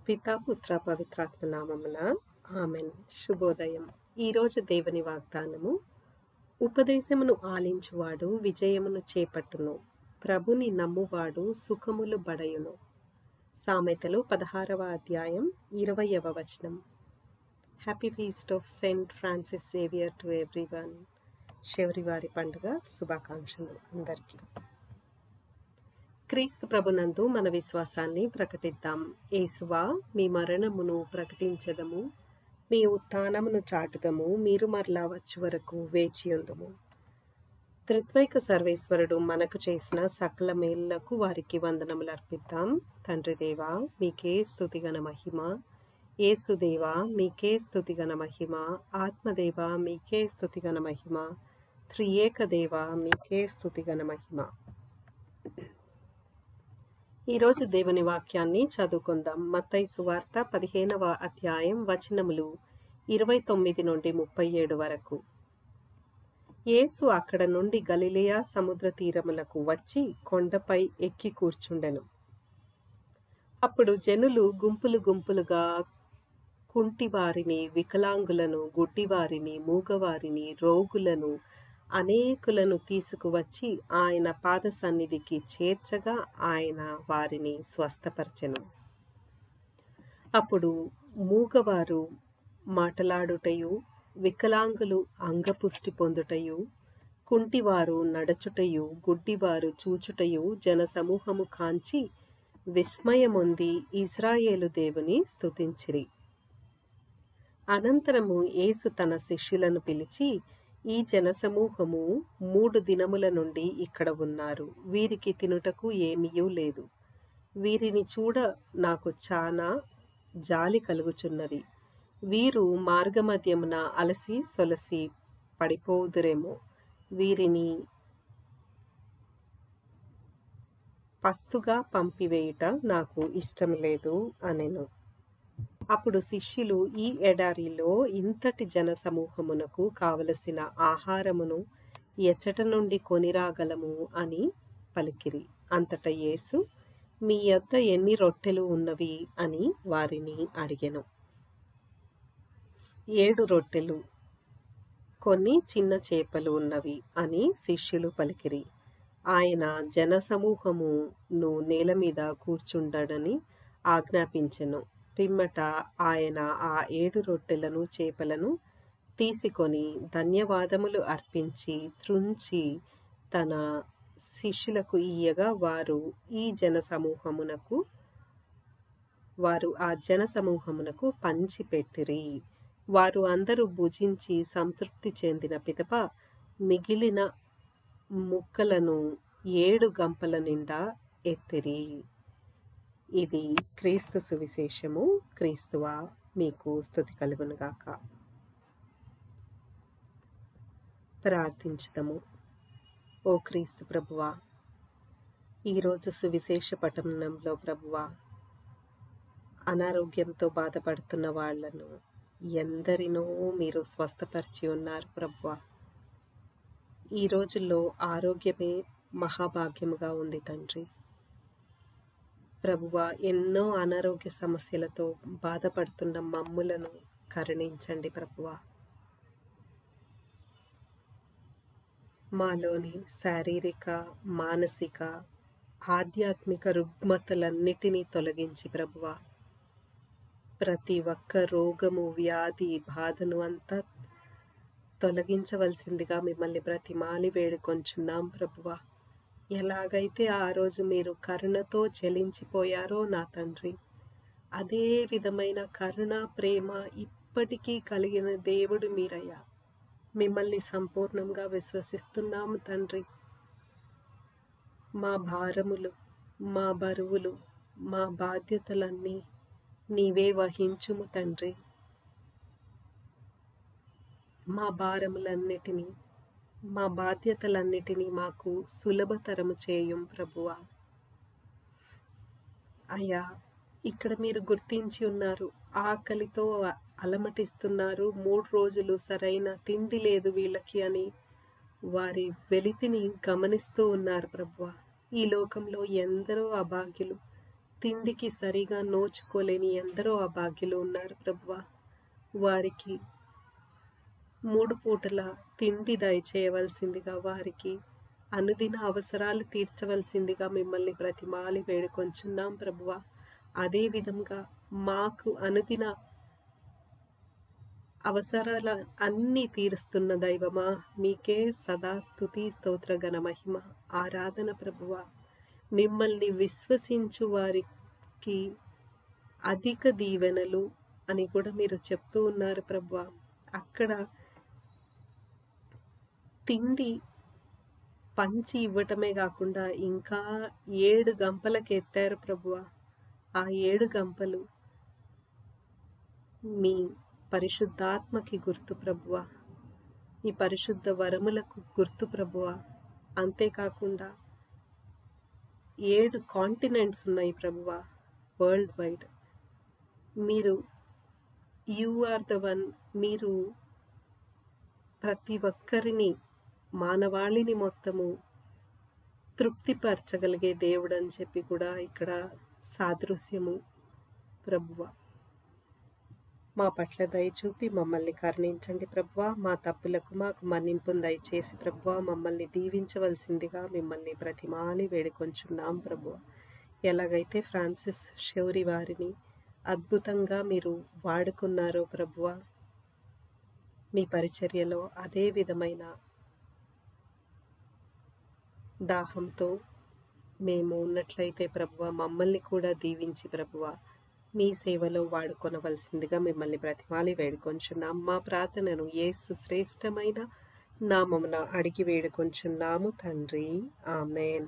పితా పుత్ర పవిత్రాత్మ నామమున ఆమెన్. శుభోదయం. ఈరోజు దేవుని వాగ్దానము, ఉపదేశమును ఆలించువాడు విజయమును చేపట్టును, ప్రభుని నమ్మువాడు సుఖములు బడయును. సామెతలు 16వ అధ్యాయం 20వ వచనం. Happy feast of Saint Francis Xavier to everyone. శివరివారి పండుగ శుభాకాంక్షలు అందరికీ. క్రీస్తు ప్రభునందు మన విశ్వాసాన్ని ప్రకటిద్దాం. యేసువా, మీ మరణమును ప్రకటించదము, మీ ఉత్థానమును చాటుదము, మీరు మరలా వచ్చి వరకు వేచియుందుము. త్రిత్వైక సర్వేశ్వరుడు మనకు చేసిన సకల మేలులకు వారికి వందనములు అర్పిద్దాం. తండ్రి దేవా, మీకే స్తుతిగన మహిమ. యేసుదేవా, మీకే స్తుతిగన మహిమ. ఆత్మదేవా, మీకే స్తుతిగన మహిమ. త్రియేక దేవా, మీకే స్తుతిగన మహిమ. ఈరోజు దేవుని వాక్యాన్ని చదువుకుందాం. మత్తయి సువార్త 15వ అధ్యాయం వచనములు 29 నుండి 37 వరకు. యేసు అక్కడ నుండి గలిలయ సముద్ర తీరములకు వచ్చి కొండపై ఎక్కి కూర్చుండెను. అప్పుడు జనులు గుంపులు గుంపులుగా కుంటివారిని, వికలాంగులను, గుడ్డివారిని, మూగవారిని, రోగులను అనేకులను తీసుకువచ్చి ఆయన పాద సన్నిధికి చేర్చగా ఆయన వారిని స్వస్థపరచెను. అప్పుడు మూగవారు మాటలాడుటయు, వికలాంగులు అంగపుష్టి పొందుటయు, కుంటివారు నడచుటయు, గుడ్డివారు చూచుటయు జనసమూహము కాంచి విస్మయమొంది ఇశ్రాయేలు దేవుని స్తుతించిరి. అనంతరము యేసు తన శిష్యులను పిలిచి, ఈ జనసమూహము 3 దినముల నుండి ఇక్కడ ఉన్నారు. వీరికి తినుటకు ఏమీయూ లేదు. వీరిని చూడ నాకు చాలా జాలి కలుగుచున్నది. వీరు మార్గమధ్యమున అలసి సొలసి పడిపోదురేమో. వీరిని పస్తుగా పంపివేయుట నాకు ఇష్టం లేదు అనెను. అప్పుడు శిష్యులు, ఈ ఎడారిలో ఇంతటి జన సమూహమునకు కావలసిన ఆహారమును ఎచ్చట నుండి కొనిరాగలము అని పలికిరి. అంతట యేసు, మీ యొద్ద ఎన్ని రొట్టెలు ఉన్నవి అని వారిని అడిగెను. 7 రొట్టెలు, కొన్ని చిన్న చేపలు ఉన్నవి అని శిష్యులు పలికిరి. ఆయన జనసమూహమును నేల మీద కూర్చుండడని ఆజ్ఞాపించెను. పిమ్మట ఆయన ఆ 7 రొట్టెలను చేపలను తీసుకొని ధన్యవాదములు అర్పించి త్రుంచి తన శిష్యులకు ఇయ్యగా వారు ఆ జనసమూహమునకు పంచిపెట్టిరి. వారు అందరూ భుజించి సంతృప్తి చెందిన పిదప మిగిలిన ముక్కలను 7 గంపల నిండా ఎత్తిరి. ఇది క్రీస్తు సువిశేషము. క్రీస్తువా, మీకు స్తుతి కలుగునుగాక. ప్రార్థించుదము. ఓ క్రీస్తు ప్రభువా, ఈరోజు సువిశేష పఠనంలో ప్రభువా, అనారోగ్యంతో బాధపడుతున్న వాళ్లను ఎందరినో మీరు స్వస్థపరిచి ఉన్నారు ప్రభువా. ఈ రోజుల్లో ఆరోగ్యమే మహాభాగ్యముగా ఉంది తండ్రి. ప్రభువా, ఎన్నో అనారోగ్య సమస్యలతో బాధపడుతున్న మమ్ములను కరుణించండి ప్రభువా. మాలోని శారీరక, మానసిక, ఆధ్యాత్మిక రుగ్మతలన్నిటినీ తొలగించి ప్రభువా, ప్రతి ఒక్క రోగము, వ్యాధి, బాధను అంతా తొలగించవలసిందిగా మిమ్మల్ని బ్రతిమాలి వేడుకొంచున్నాం ప్రభువా. ఎలాగైతే ఆ రోజు మీరు కరుణతో చెలించిపోయారో నా తండ్రి, అదే విధమైన కరుణ, ప్రేమ ఇప్పటికీ కలిగిన దేవుడు మీరయ్యా. మిమ్మల్ని సంపూర్ణంగా విశ్వసిస్తున్నాము తండ్రి. మా భారములు, మా బరువులు, మా బాధ్యతలన్నీ నీవే వహించుము తండ్రి. మా భారములన్నిటినీ, మా బాధ్యతలన్నిటినీ మాకు సులభతరము చేయం ప్రభువా. అయ్యా, ఇక్కడ మీరు గుర్తించి ఉన్నారు, ఆకలితో అలమటిస్తున్నారు, 3 రోజులు సరైన తిండి లేదు వీళ్ళకి అని వారి వెలితిని గమనిస్తూ ఉన్నారు ప్రభువా. ఈ లోకంలో ఎందరో అభాగ్యులు తిండికి సరిగా నోచుకోలేని ఎందరో అభాగ్యులు ఉన్నారు ప్రభువా. వారికి 3 పూటల తిండి దయచేయవలసిందిగా, వారికి అనుదిన అవసరాలు తీర్చవలసిందిగా మిమ్మల్ని బ్రతిమాలి వేడుకొంచున్నాం ప్రభువా. అదే విధంగా మాకు అనుదిన అవసరాల అన్నీ తీరుస్తున్న దైవమా, మీకే సదా స్తుతి స్తోత్ర ఘన మహిమ ఆరాధన ప్రభువా. మిమ్మల్ని విశ్వసించు వారికి అధిక దీవెనలు అని కూడా మీరు చెప్తూ ఉన్నారు ప్రభువా. అక్కడ తిండి పంచి ఇవ్వటమే కాకుండా ఇంకా 7 గంపలకు ఎత్తారు ప్రభువా. ఆ 7 గంపలు మీ పరిశుద్ధాత్మకి గుర్తు ప్రభువా, ఈ పరిశుద్ధ వరములకు గుర్తు ప్రభువా. అంతేకాకుండా 7 కాంటినెంట్స్ ఉన్నాయి ప్రభువా, వరల్డ్ వైడ్. మీరు యు ఆర్ ద వన్. మీరు ప్రతి ఒక్కరిని, మానవాళిని మొత్తము తృప్తిపరచగలిగే దేవుడు అని చెప్పి కూడా ఇక్కడ సాదృశ్యము ప్రభువా. మా పట్ల దయచూపి మమ్మల్ని కరుణించండి ప్రభువా. మా తప్పులకు మాకు మన్నింపును దయచేసి ప్రభువా మమ్మల్ని దీవించవలసిందిగా మిమ్మల్ని బ్రతిమాలి వేడుకొంచున్నాం ప్రభువా. ఎలాగైతే ఫ్రాన్సిస్ షౌరి వారిని అద్భుతంగా మీరు వాడుకున్నారో ప్రభువా, మీ పరిచర్యలో అదే విధమైన దాహంతో మేము ఉన్నట్లయితే ప్రభువా, మమ్మల్ని కూడా దీవించి ప్రభువా మీ సేవలో వాడుకొనవలసిందిగా మిమ్మల్ని బ్రతిమాలి వేడుకొంచున్నాం. మా ప్రార్థనను యేసు శ్రేష్టమైన నామమున అడిగి వేడుకొంచున్నాము తండ్రి. ఆమెన్.